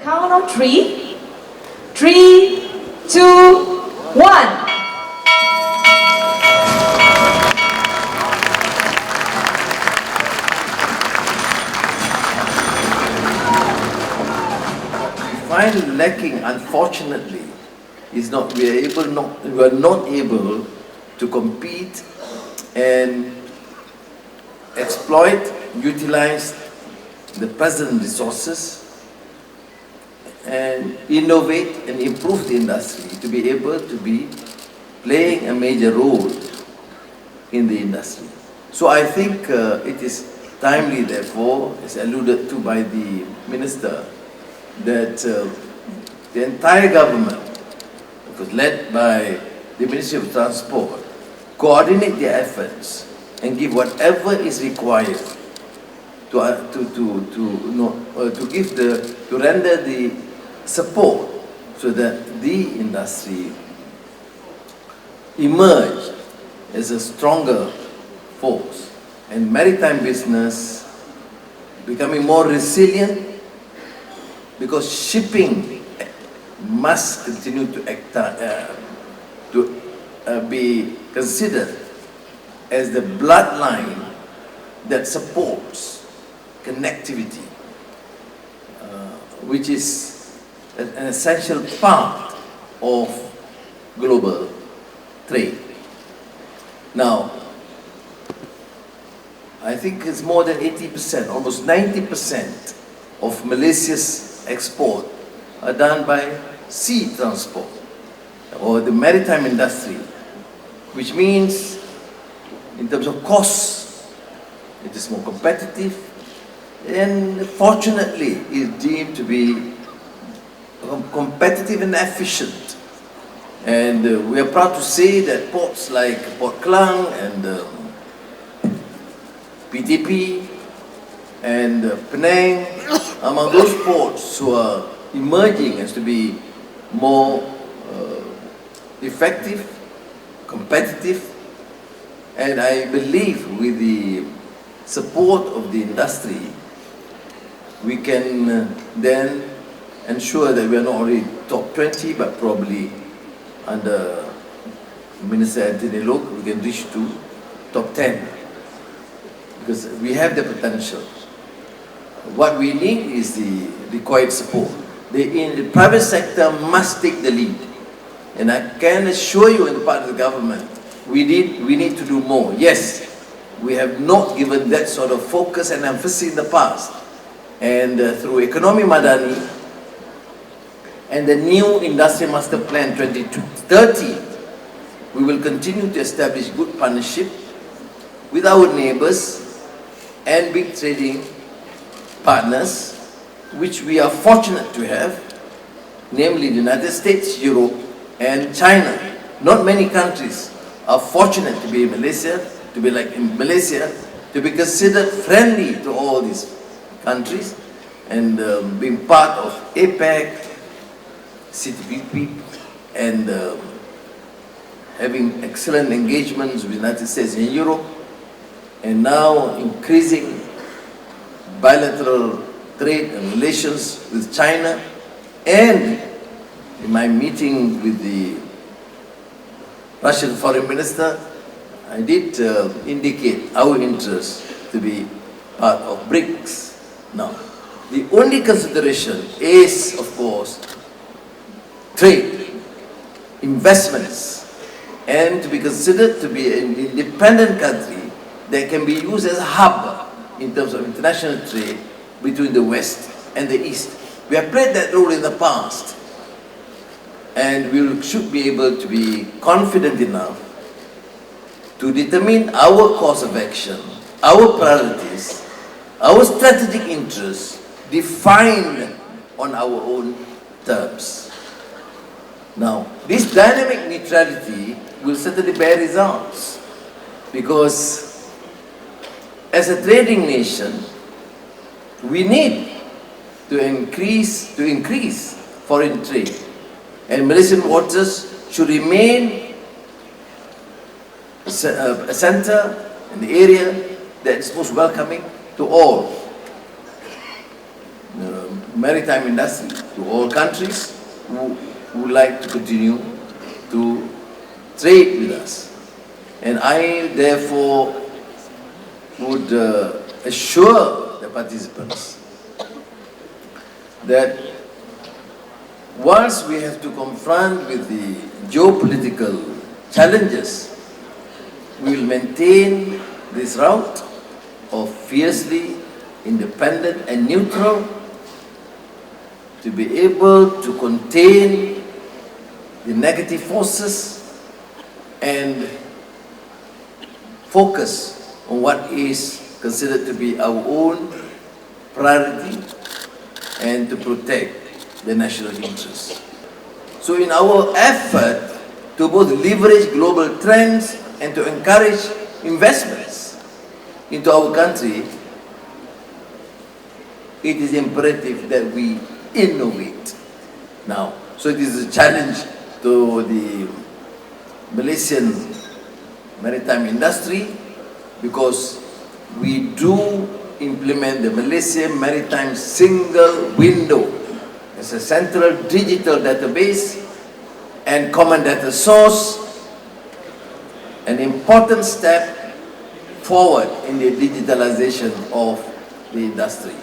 count of three. 3, 2, 1. Find lacking, unfortunately, is not we are not able to compete and exploit, utilize the present resources and innovate and improve the industry to be able to be playing a major role in the industry. So I think it is timely, therefore, as alluded to by the Minister, that the entire government, because led by the Ministry of Transport, coordinate their efforts and give whatever is required to render the support so that the industry emerge as a stronger force and maritime business becoming more resilient, because shipping must continue to be considered as the bloodline that supports connectivity, which is an essential part of global trade. Now, I think it's more than 80%, almost 90% of Malaysia's export are done by sea transport or the maritime industry, which means in terms of costs, it is more competitive and fortunately is deemed to be competitive and efficient. And we are proud to say that ports like Port Klang and PTP and Penang, among those ports who are emerging as to be more effective, competitive, and I believe with the support of the industry, we can then ensure that we are not only top 20, but probably under Minister Anthony Loke, we can reach to top 10, because we have the potential. What we need is the required support. The private sector must take the lead. And I can assure you, in the part of the government, we need to do more. Yes, we have not given that sort of focus and emphasis in the past. And through Ekonomi Madani and the new Industry Master Plan 2030, we will continue to establish good partnership with our neighbors and big trading partners, which we are fortunate to have, namely the United States, Europe, and China. Not many countries are fortunate to be in Malaysia, to be like in Malaysia, to be considered friendly to all these countries, and being part of APEC, CTPP, and having excellent engagements with the United States and Europe, and now increasing bilateral trade and relations with China. And in my meeting with the Russian Foreign Minister, I did indicate our interest to be part of BRICS. Now, the only consideration is, of course, trade, investments, and to be considered to be an independent country that can be used as a hub in terms of international trade between the West and the East. We have played that role in the past, and we should be able to be confident enough to determine our course of action, our priorities, our strategic interests, defined on our own terms. Now, this dynamic neutrality will certainly bear results, because as a trading nation, we need to increase foreign trade, and Malaysian waters should remain a center, an area that is most welcoming to all, maritime industry to all countries who would like to continue to trade with us. And I therefore would assure the participants that once we have to confront with the geopolitical challenges, we will maintain this route of fiercely independent and neutral to be able to contain the negative forces and focus on what is considered to be our own priority and to protect the national interest. So in our effort to both leverage global trends and to encourage investments into our country, it is imperative that we innovate now. So it is a challenge to the Malaysian maritime industry because we do implement the Malaysian Maritime Single Window as a central digital database and common data source, an important step forward in the digitalization of the industry.